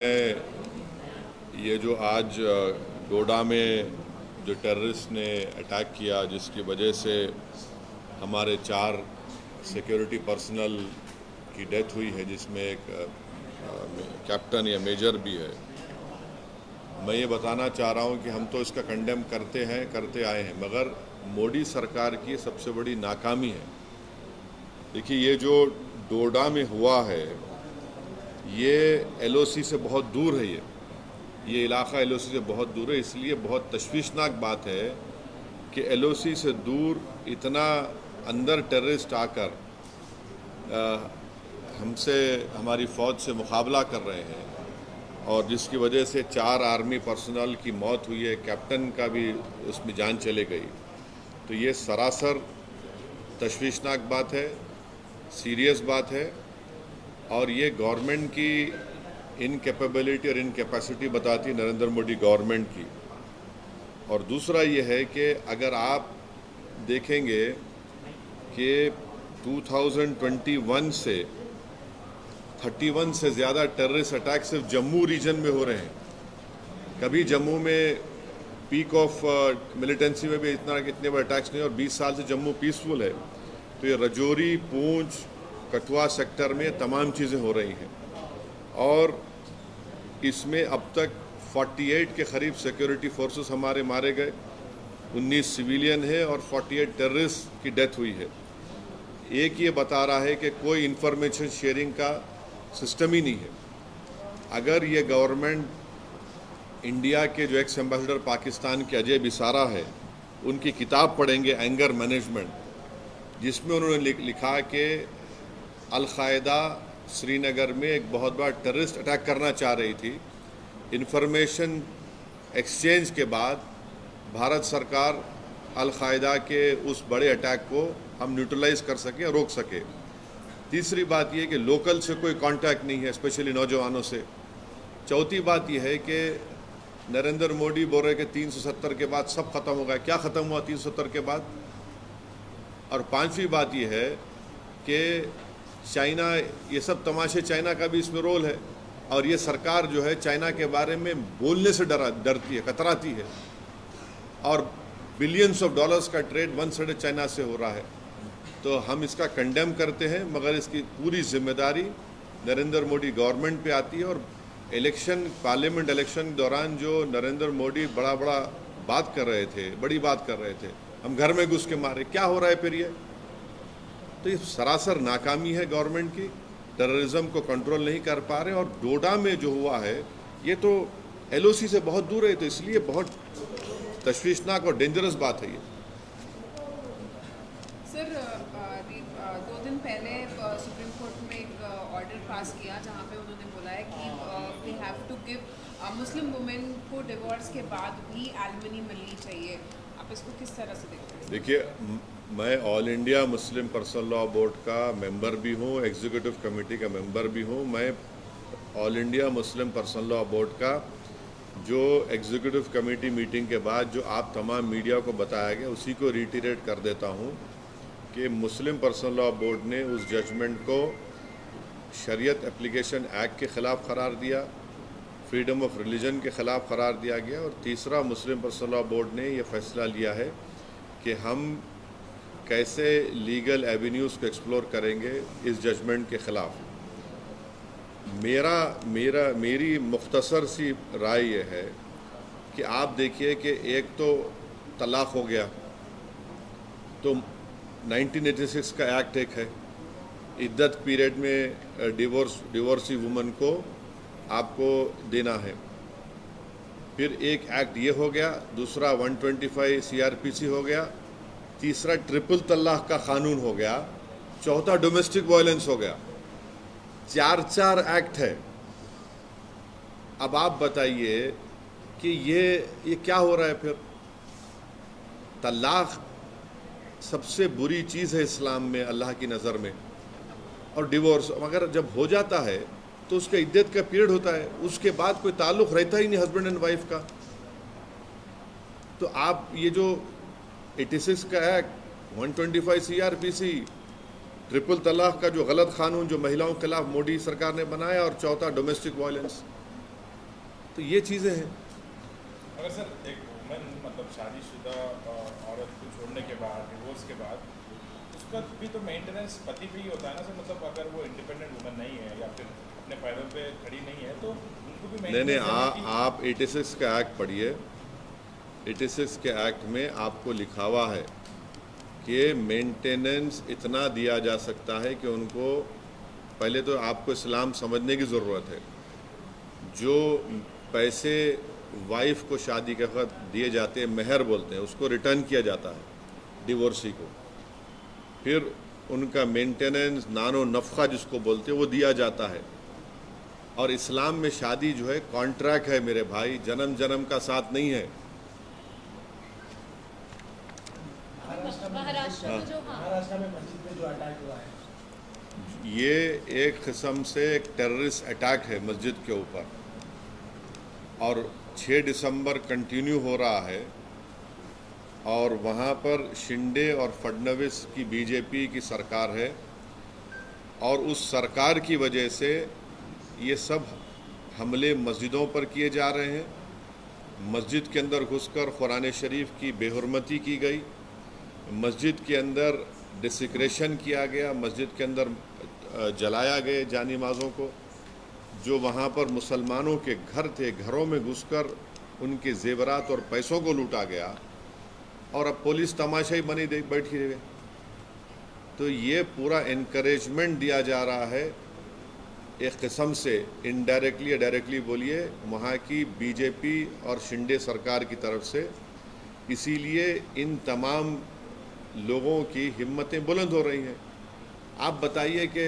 ये जो आज डोडा में जो टेररिस्ट ने अटैक किया, जिसकी वजह से हमारे 4 सिक्योरिटी पर्सनल की डेथ हुई है, जिसमें एक कैप्टन या मेजर भी है। मैं ये बताना चाह रहा हूँ कि हम तो इसका कंडेम करते आए हैं, मगर मोदी सरकार की सबसे बड़ी नाकामी है। देखिए, ये जो डोडा में हुआ है ये एलओसी से बहुत दूर है। ये इलाका एलओसी से बहुत दूर है, इसलिए बहुत तशवीशनाक बात है कि एलओसी से दूर इतना अंदर टेररिस्ट आकर हमसे, हमारी फ़ौज से मुकाबला कर रहे हैं, और जिसकी वजह से 4 आर्मी पर्सनल की मौत हुई है, कैप्टन का भी उसमें जान चले गई। तो ये सरासर तशवीशनाक बात है, सीरियस बात है, और ये गवर्नमेंट की इनकैपेबिलिटी और इनकैपेसिटी बताती नरेंद्र मोदी गवर्नमेंट की। और दूसरा ये है कि अगर आप देखेंगे कि 2021 से 31 से ज़्यादा टेररिस्ट अटैक सिर्फ जम्मू रीजन में हो रहे हैं। कभी जम्मू में पीक ऑफ मिलिटेंसी में भी इतने बड़े अटैक्स नहीं, और 20 साल से जम्मू पीसफुल है। तो ये रजौरी, पूंछ, कठुआ सेक्टर में तमाम चीज़ें हो रही हैं, और इसमें अब तक 48 के करीब सिक्योरिटी फोर्सेस हमारे मारे गए, 19 सिविलियन है और 48 टेररिस्ट की डेथ हुई है। एक ये बता रहा है कि कोई इंफॉर्मेशन शेयरिंग का सिस्टम ही नहीं है। अगर ये गवर्नमेंट इंडिया के जो एक्स एम्बेसडर पाकिस्तान के अजय बिसारा है, उनकी किताब पढ़ेंगे एंगर मैनेजमेंट, जिसमें उन्होंने लिखा कि अल-कायदा श्रीनगर में एक बहुत बड़ा टेररिस्ट अटैक करना चाह रही थी। इंफॉर्मेशन एक्सचेंज के बाद भारत सरकार अल-कायदा के उस बड़े अटैक को हम न्यूट्रलाइज कर सके, रोक सके। तीसरी बात यह कि लोकल से कोई कांटेक्ट नहीं है, स्पेशली नौजवानों से। चौथी बात यह है कि नरेंद्र मोदी बोल रहे कि 370 के बाद सब खत्म हो गया। क्या ख़त्म हुआ 370 के बाद? और पांचवी बात यह है कि चाइना, ये सब तमाशे, चाइना का भी इसमें रोल है, और ये सरकार जो है चाइना के बारे में बोलने से डरती है, कतराती है, और बिलियंस ऑफ डॉलर्स का ट्रेड वन साइड चाइना से हो रहा है। तो हम इसका कंडेम करते हैं, मगर इसकी पूरी जिम्मेदारी नरेंद्र मोदी गवर्नमेंट पे आती है। और इलेक्शन, पार्लियामेंट इलेक्शन के दौरान जो नरेंद्र मोदी बड़ा बात कर रहे थे, बड़ी बात कर रहे थे, हम घर में घुस के मारे, क्या हो रहा है फिर ये? तो ये सरासर नाकामी है गवर्नमेंट की, टेररिज्म को कंट्रोल नहीं कर पा रहे। और डोडा में जो हुआ है ये तो एलओसी से बहुत दूर है, तो इसलिए बहुत तशवीशनाक और डेंजरस बात है ये। सर, 2 दिन पहले सुप्रीम कोर्ट में एक ऑर्डर पास किया जहां पे उन्होंने बोला है कि we have to give Muslim women को डिवोर्स के बाद भी एलिमनी मिलनी चाहिए। आप इसको किस तरह से देखते हैं? देखिए, मैं all India Muslim Personal Law board का मेंबर भी हूँ, एग्जीक्यूटिव कमेटी का मेंबर भी हूँ। मैं all India Muslim Personal Law board का जो एग्जीक्यूटिव कमेटी मीटिंग के बाद जो आप तमाम मीडिया को बताया गया, उसी को रिटीरेट कर देता हूँ कि मुस्लिम पर्सनल लॉ बोर्ड ने उस जजमेंट को शरीयत एप्लीकेशन एक्ट के ख़िलाफ़ करार दिया, फ्रीडम ऑफ रिलीजन के ख़िलाफ़ करार दिया गया। और तीसरा, मुस्लिम पर्सनल लॉ बोर्ड ने यह फैसला लिया है कि हम कैसे लीगल एवेन्यूज़ को एक्सप्लोर करेंगे इस जजमेंट के ख़िलाफ़। मेरी मुख्तसर सी राय ये है कि आप देखिए कि एक तो तलाक़ हो गया, तो 1986 का एक्ट एक है, इद्दत पीरियड में डिवोर्सी वुमन को आपको देना है। फिर एक एक्ट ये हो गया, दूसरा 125 सीआरपीसी हो गया, तीसरा ट्रिपल तलाक का कानून हो गया, चौथा डोमेस्टिक वायलेंस हो गया। 4 एक्ट है। अब आप बताइए कि ये क्या हो रहा है फिर? तलाक सबसे बुरी चीज़ है इस्लाम में, अल्लाह की नज़र में। और डिवोर्स अगर जब हो जाता है तो उसका इद्दत का पीरियड होता है, उसके बाद कोई ताल्लुक़ रहता ही नहीं हस्बैंड एंड वाइफ का। तो आप ये जो 86 का एक्ट, 125 सीआरपीसी, ट्रिपल तलाक का जो गलत कानून जो महिलाओं के खिलाफ मोदी सरकार ने बनाया, और चौथा डोमेस्टिक वायलेंस, तो ये चीज़ें हैं। अगर सर एक वुमेन मतलब शादीशुदा औरत को छोड़ने के बाद, डिवोर्स के बाद, उसका भी तो मेंटेनेंस पति पे ही होता है ना सर। मतलब अगर वो इंडिपेंडेंट वुमेन नहीं है या फिर अपने पैरों पे खड़ी नहीं है तो उनको भी नहीं मेंटेनेंस आप 86 का एक्ट पढ़िए। 86 के एक्ट में आपको लिखा हुआ है कि मेंटेनेंस इतना दिया जा सकता है कि उनको, पहले तो आपको इस्लाम समझने की ज़रूरत है। जो पैसे वाइफ को शादी के वक्त दिए जाते हैं, महर बोलते हैं, उसको रिटर्न किया जाता है डिवोर्सी को। फिर उनका मेंटेनेंस, नानो नफ़ा जिसको बोलते हैं, वो दिया जाता है। और इस्लाम में शादी जो है कॉन्ट्रैक्ट है मेरे भाई, जन्म जन्म का साथ नहीं है। महाराष्ट्र में मस्जिद में जो अटैक हुआ है, ये एक किस्म से एक टेररिस्ट अटैक है मस्जिद के ऊपर, और 6 दिसंबर कंटिन्यू हो रहा है। और वहाँ पर शिंदे और फडणवीस की बीजेपी की सरकार है, और उस सरकार की वजह से ये सब हमले मस्जिदों पर किए जा रहे हैं। मस्जिद के अंदर घुसकर कुरान शरीफ की बेहुरमती की गई, मस्जिद के अंदर डिसिक्रेशन किया गया, मस्जिद के अंदर जलाया गए जानिमाज़ों को। जो वहाँ पर मुसलमानों के घर थे, घरों में घुसकर उनके जेवरात और पैसों को लूटा गया, और अब पुलिस तमाशा ही बनी बैठी रही। तो ये पूरा इनकरेजमेंट दिया जा रहा है एक किस्म से, इनडायरेक्टली या डायरेक्टली बोलिए, वहाँ की बीजेपी और शिंदे सरकार की तरफ से। इसीलिए इन तमाम लोगों की हिम्मतें बुलंद हो रही हैं। आप बताइए कि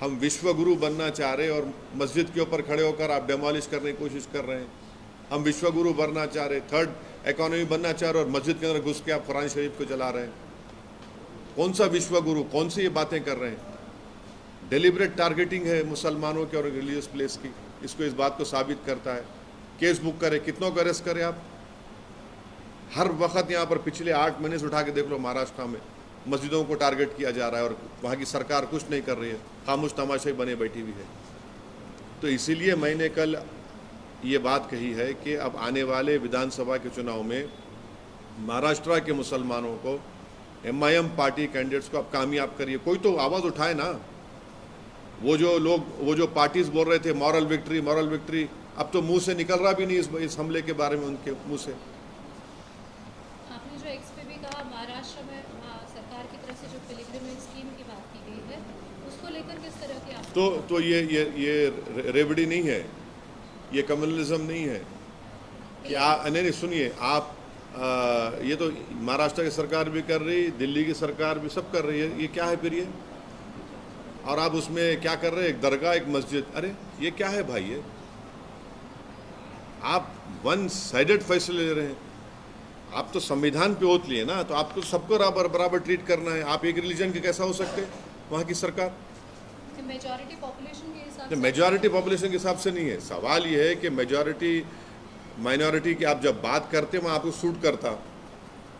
हम विश्व गुरु बनना चाह रहे हैं और मस्जिद के ऊपर खड़े होकर आप डेमोलिश करने की कोशिश कर रहे हैं। हम विश्व गुरु बनना चाह रहे, थर्ड इकोनॉमी बनना चाह रहे, और मस्जिद के अंदर घुस के आप कुरान शरीफ को जला रहे हैं। कौन सा विश्व गुरु, कौन सी ये बातें कर रहे हैं? डेलिबरेट टारगेटिंग है मुसलमानों के और रिलीजियस प्लेस की। इसको इस बात को साबित करता है। केस बुक करे, कितनों को अरेस्ट करे आप? हर वक्त यहाँ पर पिछले 8 महीने से उठा के देख लो, महाराष्ट्र में मस्जिदों को टारगेट किया जा रहा है और वहाँ की सरकार कुछ नहीं कर रही है, खामोश तमाशा ही बने बैठी हुई है। तो इसीलिए मैंने कल ये बात कही है कि अब आने वाले विधानसभा के चुनाव में महाराष्ट्र के मुसलमानों को, MIM पार्टी कैंडिडेट्स को अब कामयाब करिए। कोई तो आवाज़ उठाए ना। वो जो पार्टीज बोल रहे थे मॉरल विक्ट्री, अब तो मुंह से निकल रहा भी नहीं इस हमले के बारे में उनके मुंह से। आपने जो एक्स पे भी कहा, महाराष्ट्र में सरकार की तरफ से जो पिलग्रिमेज स्कीम की बात की गई है, उसको लेकर किस तरह के आप तो ये रेवड़ी नहीं है, ये कम्युनलिज्म नहीं है कि नहीं सुनिए आप, ये तो महाराष्ट्र की सरकार भी कर रही, दिल्ली की सरकार भी सब कर रही है। ये क्या है फिर ये? और आप उसमें क्या कर रहे हैं? एक दरगाह, एक मस्जिद, अरे ये क्या है भाई? ये आप वन साइडेड फैसले ले रहे हैं। आप तो संविधान पे ओथ लिए ना, तो आपको सबको बराबर ट्रीट करना है। आप एक रिलीजन के कैसा हो सकते हैं वहाँ की सरकार? मेजॉरिटी पॉपुलेशन के हिसाब से, मेजॉरिटी पॉपुलेशन के हिसाब से नहीं है। सवाल ये है कि मेजॉरिटी माइनॉरिटी की आप जब बात करते हैं वहाँ आपको सूट करता,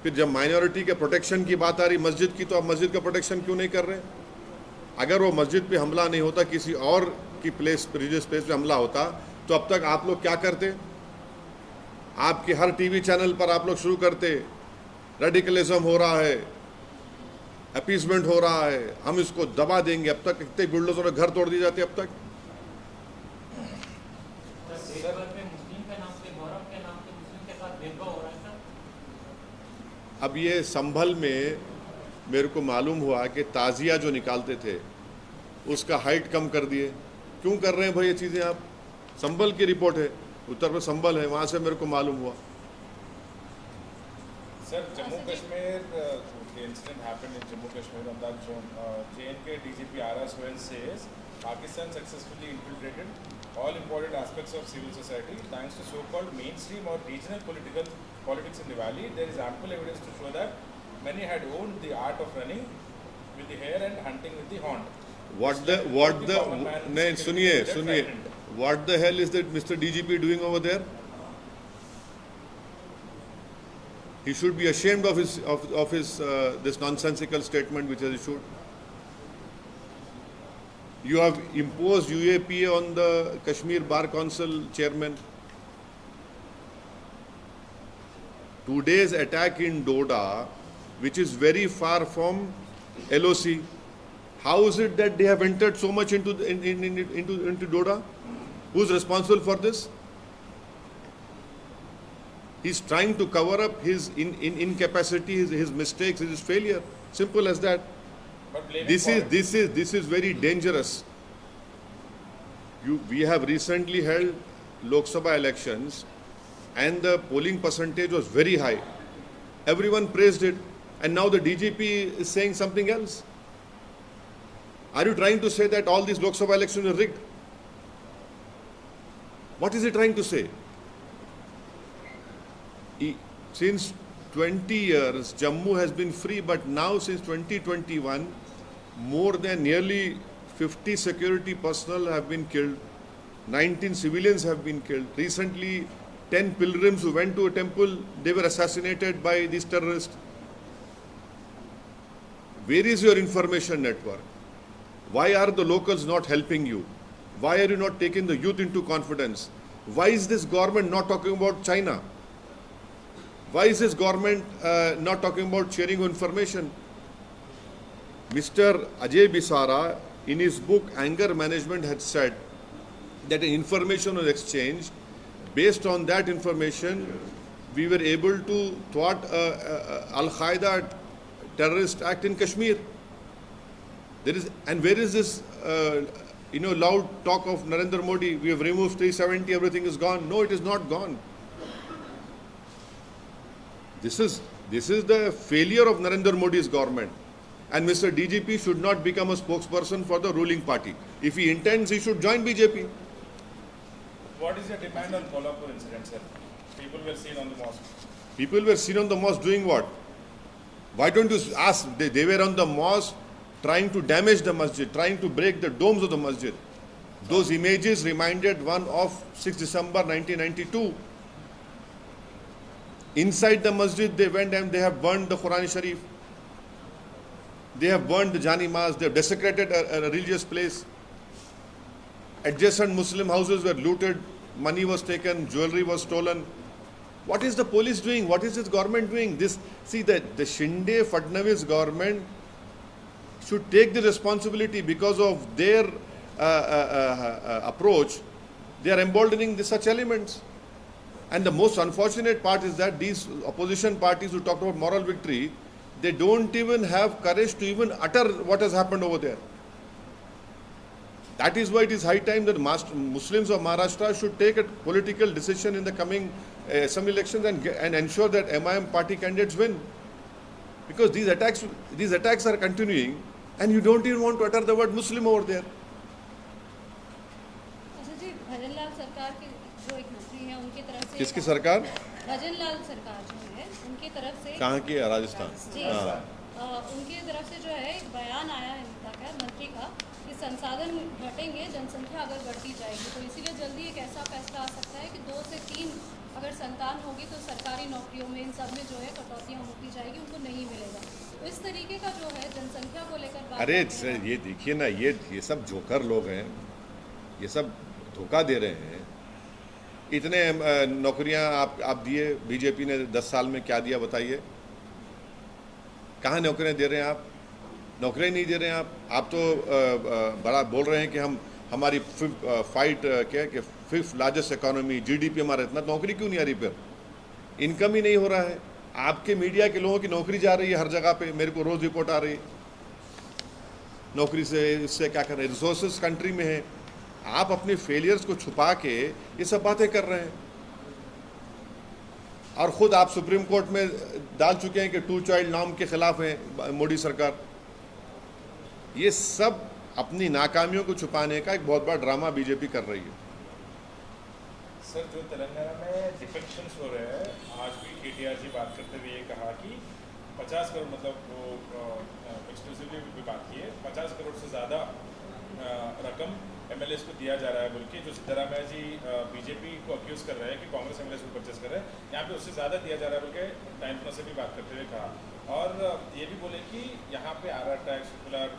फिर जब माइनॉरिटी के प्रोटेक्शन की बात आ रही मस्जिद की, तो आप मस्जिद का प्रोटेक्शन क्यों नहीं कर रहे? अगर वो मस्जिद पे हमला नहीं होता, किसी और की प्लेस, रिलीजियस प्लेस पे हमला होता, तो अब तक आप लोग क्या करते? आपके हर टीवी चैनल पर आप लोग शुरू करते, रेडिकलिज्म हो रहा है, अपीसमेंट हो रहा है, हम इसको दबा देंगे। अब तक कितने बुलडोजरों ने घर तोड़ दिए जाते अब तक। अब ये संभल में मेरे को मालूम हुआ कि ताजिया जो निकालते थे उसका हाइट कम कर दिए। क्यों कर रहे हैं भाई ये चीज़ें? आप, संभल की रिपोर्ट है, उत्तर प्रदेश संभल है, वहाँ से मेरे को मालूम हुआ। Sir Jammu Kashmir, the incident happened in Jammu Kashmir on that zone. JNK DGP R.R. Sohail says Pakistan successfully infiltrated all important aspects of civil society thanks to so-called mainstream or regional politics in the valley. There is ample evidence to show that many had owned the art of running with the hare and hunting with the horn. What the hell is that Mr. DGP doing over there? He should be ashamed of his this nonsensical statement which has issued. You have imposed UAPA on the Kashmir Bar Council chairman. today's attack in Doda, which is very far from LOC, how is it that they have entered so much into Doda? Who's responsible for this? He's trying to cover up his incapacity, his mistakes, his failure. Simple as that. But This is very dangerous. We have recently held Lok Sabha elections, and the polling percentage was very high. Everyone praised it, and now the DGP is saying something else. Are you trying to say that all these Lok Sabha elections are rigged? What is he trying to say? Since 20 years, Jammu has been free, but now since 2021, more than nearly 50 security personnel have been killed, 19 civilians have been killed. Recently, 10 pilgrims who went to a temple, they were assassinated by these terrorists. Where is your information network? Why are the locals not helping you? Why are you not taking the youth into confidence? Why is this government not talking about China? Why is this government not talking about sharing information? Mr. Ajay Bisara, in his book Anger Management, had said that information was exchanged. Based on that information, we were able to thwart Al-Qaeda terrorist act in Kashmir. And where is this loud talk of Narendra Modi? We have removed 370, everything is gone. No, it is not gone. This is the failure of Narendra Modi's government. And Mr. DGP should not become a spokesperson for the ruling party. If he intends, he should join BJP. What is your demand on Kolhapur incident, sir? People were seen on the mosque. People were seen on the mosque doing what? Why don't you ask? They were on the mosque trying to damage the masjid, trying to break the domes of the masjid. Those images reminded one of 6 December 1992. Inside the masjid, they went and they have burned the Quran Sharif. They have burned the Jani Mas. They have desecrated a religious place. Adjacent Muslim houses were looted. Money was taken. Jewelry was stolen. What is the police doing? What is this government doing? The Shinde Fadnavis government should take the responsibility because of their approach. They are emboldening such elements. And the most unfortunate part is that these opposition parties who talked about moral victory, they don't even have courage to even utter what has happened over there. That is why it is high time that Muslims of Maharashtra should take a political decision in the coming assembly elections and ensure that MIM party candidates win. Because these attacks are continuing, and you don't even want to utter the word Muslim over there. अच्छा जी, भजन लाल सरकार के जो एक मंत्री हैं उनकी तरफ से किसकी सरकार? भजन लाल सरकार जो है उनकी तरफ से कहाँ की है? राजस्थान। जी उनकी तरफ से जो है एक बयान आया है इनका मंत्री का कि संसाधन घटेंगे, जनसंख्या अगर बढ़ती जाएगी, तो इसीलिए जल्दी एक ऐसा फैसला आ सकता है कि 2 से 3 अगर संतान होगी तो सरकारी नौकरियों में इन सब में जो है कटौतियाँ होती जाएगी, उनको नहीं मिलेगा। तो इस तरीके का जो है जनसंख्या को लेकर बात। अरे ये देखिए ना, ये सब जोकर लोग हैं, ये सब धोखा दे रहे हैं। इतने नौकरियां आप दिए, बीजेपी ने 10 साल में क्या दिया बताइए? कहाँ नौकरियां दे रहे हैं आप? नौकरियां नहीं दे रहे हैं आप तो बड़ा बोल रहे हैं कि हमारी फिफ्थ लार्जेस्ट इकोनॉमी, जीडीपी हमारा इतना, नौकरी क्यों नहीं आ रही? फिर इनकम ही नहीं हो रहा है। आपके मीडिया के लोगों की नौकरी जा रही है हर जगह पे, मेरे को रोज रिपोर्ट आ रही है। नौकरी से इससे क्या कर रहे हैं? रिसोर्सेज कंट्री में है, आप अपने फेलियर्स को छुपा के ये सब बातें कर रहे हैं। और खुद आप सुप्रीम कोर्ट में डाल चुके हैं कि 2 चाइल्ड नॉर्म के खिलाफ है मोदी सरकार। ये सब अपनी नाकामियों को छुपाने का एक बहुत बड़ा ड्रामा बीजेपी कर रही है। सर, जो तेलंगाना में डिफेक्शंस हो रहे हैं, आज भी केटीआर जी बात करते हुए ये कहा कि 50 करोड़, मतलब वो एक्सक्लूसिवली भी बात की है, 50 करोड़ से ज़्यादा रकम एमएलएस को दिया जा रहा है बोल के, जो सिद्धरामैया जी बीजेपी को अक्यूज़ कर रहे हैं कि कांग्रेस एमएलएस को परचेस कर रहे हैं, यहाँ पे उससे ज़्यादा दिया जा रहा है बोल के टाइम्स में से भी बात करते हुए कहा। और ये भी बोले कि यहाँ पे आरआर टैक्स, सर्कुलर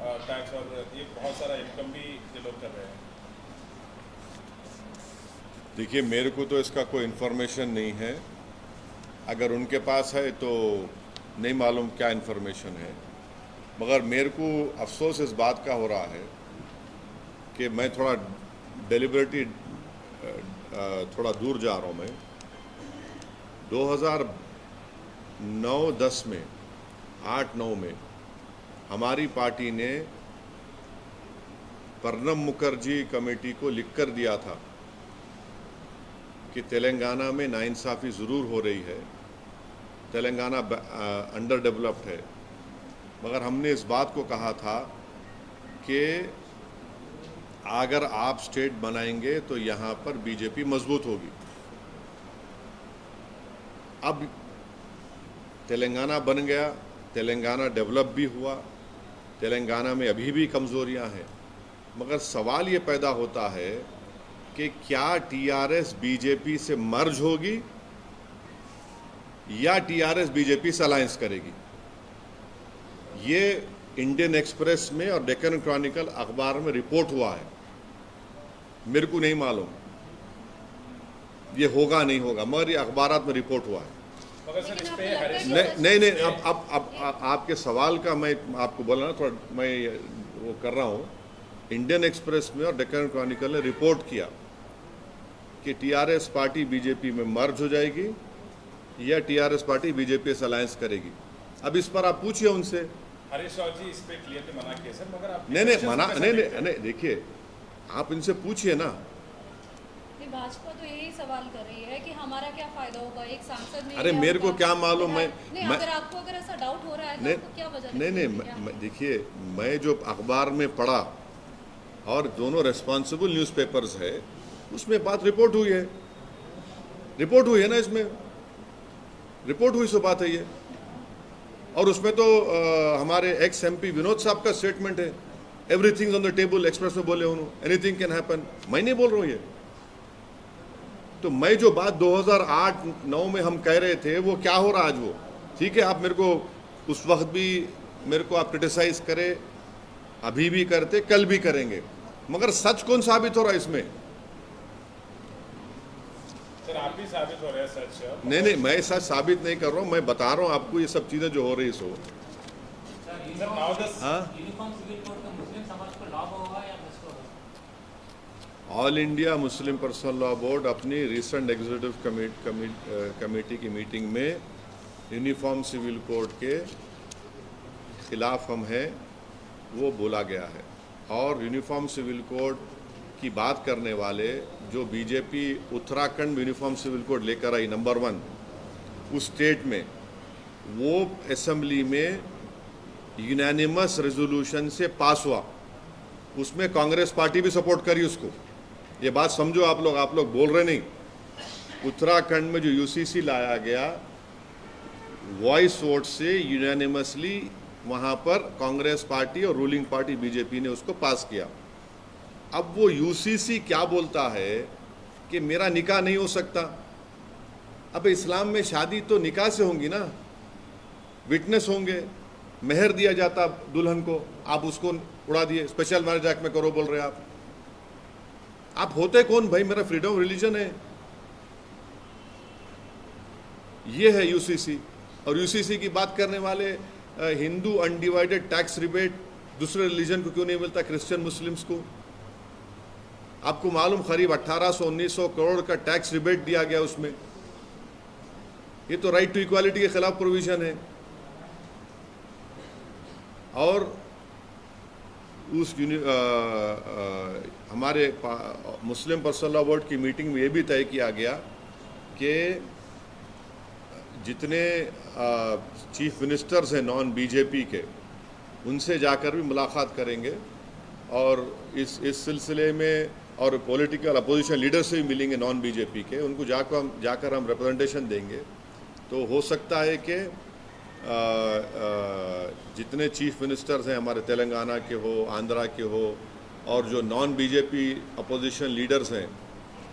टैक्स और ये बहुत सारा इनकम भी ये लोग कर रहे हैं। देखिए, मेरे को तो इसका कोई इन्फॉर्मेशन नहीं है, अगर उनके पास है तो नहीं मालूम क्या इन्फॉर्मेशन है, मगर मेरे को अफसोस इस बात का हो रहा है कि मैं थोड़ा डेलिबरेटली थोड़ा दूर जा रहा हूँ। मैं 2009-10 में 8-9 में हमारी पार्टी ने प्रणब मुखर्जी कमेटी को लिख कर दिया था कि तेलंगाना में नाइंसाफ़ी ज़रूर हो रही है, तेलंगाना अंडर डेवलप्ड है, मगर हमने इस बात को कहा था कि अगर आप स्टेट बनाएंगे तो यहाँ पर बीजेपी मजबूत होगी। अब तेलंगाना बन गया, तेलंगाना डेवलप भी हुआ, तेलंगाना में अभी भी कमज़ोरियाँ हैं, मगर सवाल ये पैदा होता है कि क्या टीआरएस बीजेपी से मर्ज होगी या टीआरएस बीजेपी से अलायंस करेगी। ये इंडियन एक्सप्रेस में और डेक्कन क्रॉनिकल अखबार में रिपोर्ट हुआ है, मेरे को नहीं मालूम ये होगा नहीं होगा, मगर ये अखबारात में रिपोर्ट हुआ है। मगर सर इस पे हरीश नहीं, अब आपके सवाल का मैं आपको बोला ना, थोड़ा मैं वो कर रहा हूँ। इंडियन एक्सप्रेस में और डेक्कन क्रॉनिकल ने रिपोर्ट किया कि टीआरएस पार्टी बीजेपी में मर्ज हो जाएगी या टीआरएस पार्टी बीजेपी से अलायंस करेगी। अब इस पर आप पूछिए उनसे। हरीश राव जी इस पे क्लियरली मना किया सर, मगर आप नहीं मना नहीं, देखिए आप इनसे पूछिए ना। भाजपा तो यही सवाल कर रही है कि हमारा क्या फायदा होगा, एक सांसद ने। अरे मेरे को क्या मालूम, मैं अगर ऐसा डाउट हो रहा है तो आपको क्या वजह? नहीं, देखिए मैं जो अखबार में पढ़ा और दोनों रेस्पॉन्सिबल न्यूज़पेपर्स है उसमें बात रिपोर्ट हुई है ना, इसमें रिपोर्ट हुई सो बात है ये। और उसमें तो हमारे एक्स एमपी विनोद साहब का स्टेटमेंट है, everything on the table, express में बोले उन्होंने, एनीथिंग कैन हैपन। मैं नहीं बोल रहा हूँ ये। तो मैं जो बात 2008-9 में हम कह रहे थे वो क्या हो रहा आज वो ठीक है। आप मेरे को उस वक्त भी मेरे को आप क्रिटिसाइज करें, अभी भी करते, कल भी करेंगे, मगर सच कौन साबित हो रहा है इसमें? सर आप ही साबित हो रहे हैं सच। नहीं, मैं सच साबित नहीं कर रहा हूँ, मैं बता रहा हूँ आपको ये सब चीज़ें जो हो रही सो। All India Muslim Personal Law Board अपनी रिसेंट एग्जीक्यूटिव कमेटी की मीटिंग में यूनिफॉर्म सिविल कोड के खिलाफ हम हैं वो बोला गया है। और यूनिफॉर्म सिविल कोड की बात करने वाले जो BJP Uttarakhand uniform civil code लेकर आई नंबर 1 उस स्टेट में, वो असेंबली में यूनानिमस रेजोल्यूशन से पास हुआ, उसमें कांग्रेस पार्टी भी सपोर्ट करी उसको। ये बात समझो आप लोग बोल रहे नहीं। उत्तराखंड में जो यूसीसी लाया गया वॉइस वोट से यूनानिमसली वहाँ पर कांग्रेस पार्टी और रूलिंग पार्टी बीजेपी ने उसको पास किया। अब वो यूसीसी क्या बोलता है कि मेरा निकाह नहीं हो सकता। अब इस्लाम में शादी तो निकाह से होंगी ना, विटनेस होंगे, मेहर दिया जाता दुल्हन को, आप उसको उड़ा दिए, स्पेशल मैरिज एक्ट में करो बोल रहे आप होते कौन भाई? मेरा फ्रीडम ऑफ रिलीजन है, ये है यूसीसी। और यूसीसी की बात करने वाले हिंदू अनडिवाइडेड टैक्स रिबेट दूसरे रिलीजन को क्यों नहीं मिलता, क्रिश्चियन मुस्लिम्स को? आपको मालूम करीब 1800-1900 करोड़ का टैक्स रिबेट दिया गया उसमें। ये तो राइट टू इक्वालिटी के खिलाफ प्रोविजन है। और उस हमारे मुस्लिम पर्सनल लॉ बोर्ड की मीटिंग में ये भी तय किया गया कि जितने चीफ मिनिस्टर्स हैं नॉन बीजेपी के, उनसे जाकर भी मुलाकात करेंगे और इस सिलसिले में, और पॉलिटिकल अपोजिशन लीडर से भी मिलेंगे नॉन बीजेपी के, उनको जाकर हम रिप्रेजेंटेशन देंगे। तो हो सकता है कि जितने चीफ मिनिस्टर्स हैं हमारे तेलंगाना के हो, आंध्रा के हो, और जो नॉन बीजेपी अपोजिशन लीडर्स हैं,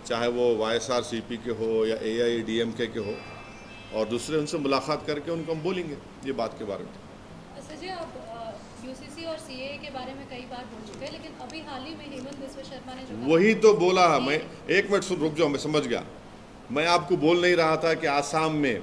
चाहे वो YSRCP के हो या AIADMK के हो, और दूसरे, उनसे मुलाकात करके उनको हम बोलेंगे ये बात के बारे में। अच्छा जी, आप यूसीसी और CAA के बारे में कई बार बोल चुके हैं, लेकिन अभी हाल ही में हेमंत बिस्वा शर्मा ने जो वही तो बोला। मैं एक मिनट रुक जाओ, मैं समझ गया। मैं आपको बोल नहीं रहा था कि आसाम में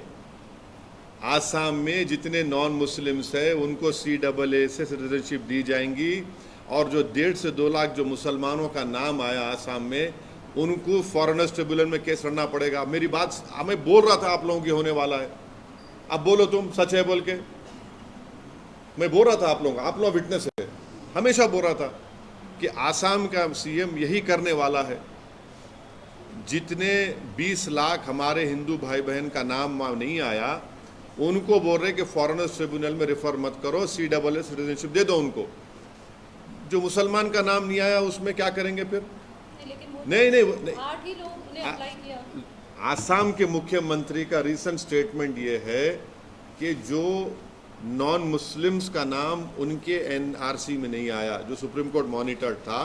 आसाम में जितने नॉन मुस्लिम्स है उनको CAA से सिटीजनशिप दी जाएंगी, और जो 1.5 से 2 लाख जो मुसलमानों का नाम आया आसाम में, उनको फॉरेनर्स ट्रिब्यूनल में केस लड़ना पड़ेगा। मेरी बात मैं बोल रहा था आप लोगों की होने वाला है, अब बोलो तुम सच है बोल के। मैं बोल रहा था आप लोग विटनेस है, हमेशा बोल रहा था कि आसाम का CM यही करने वाला है। जितने 20 लाख हमारे हिंदू भाई बहन का नाम नहीं आया, उनको बोल रहे कि फॉरेनर्स ट्रिब्यूनल में रेफर मत करो, CAA सिटीजनशिप दे दो उनको। जो मुसलमान का नाम नहीं आया उसमें क्या करेंगे फिर? लेकिन वो नहीं 8 ही लोग ने अप्लाई किया। आसाम के मुख्यमंत्री का रिसेंट स्टेटमेंट ये है कि जो नॉन मुस्लिम्स का नाम उनके NRC में नहीं आया, जो सुप्रीम कोर्ट मॉनिटर्ड था,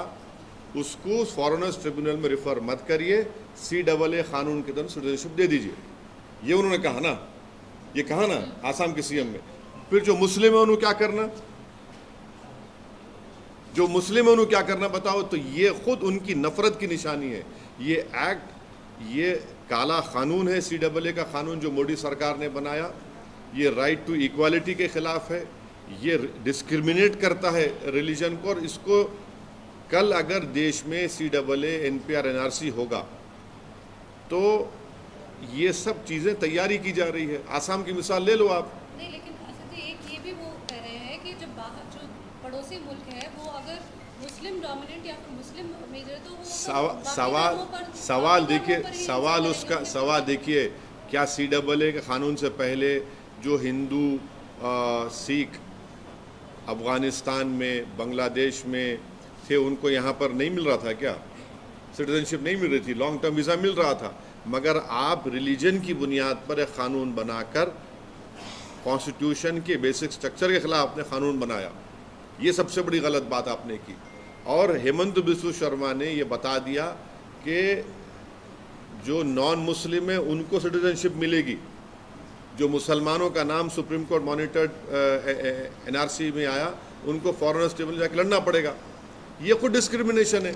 उसको फॉरेनर्स ट्रिब्यूनल में रेफर मत करिए, CAA कानून के तहत सिटीजनशिप दे दीजिए। ये उन्होंने कहा ना, ये कहा ना आसाम के CM में। फिर जो मुस्लिम है उन्होंने क्या करना, जो मुस्लिम है उन्होंने क्या करना बताओ? तो ये खुद उनकी नफरत की निशानी है। ये एक्ट, ये काला कानून है CAA का कानून जो मोदी सरकार ने बनाया। ये राइट टू इक्वालिटी के खिलाफ है, ये डिस्क्रिमिनेट करता है रिलीजन को। और इसको कल अगर देश में CAA NPR NRC होगा तो ये सब चीज़ें तैयारी की जा रही है। आसाम की मिसाल ले लो आप। नहीं, लेकिन असद जी एक ये भी वो कह रहे हैं कि जब बाहर जो पड़ोसी मुल्क है वो अगर मुस्लिम डोमिनेंट या फिर मुस्लिम मेजर, तो वो सवाल देखिए, क्या CAA के कानून से पहले जो हिंदू सिख अफगानिस्तान में, बांग्लादेश में थे, उनको यहाँ पर नहीं मिल रहा था क्या? सिटीजनशिप नहीं मिल रही थी, लॉन्ग टर्म वीज़ा मिल रहा था। मगर आप रिलीजन की बुनियाद पर एक कानून बनाकर कॉन्स्टिट्यूशन के बेसिक स्ट्रक्चर के खिलाफ आपने कानून बनाया। ये सबसे बड़ी गलत बात आपने की। और हेमंत बिस्व शर्मा ने ये बता दिया कि जो नॉन मुस्लिम है उनको सिटीजनशिप मिलेगी, जो मुसलमानों का नाम सुप्रीम कोर्ट मॉनिटर्ड NRC में आया उनको फॉरेनर्स ट्रिब्यूनल जाकर लड़ना पड़ेगा। ये खुद डिस्क्रिमिनेशन है।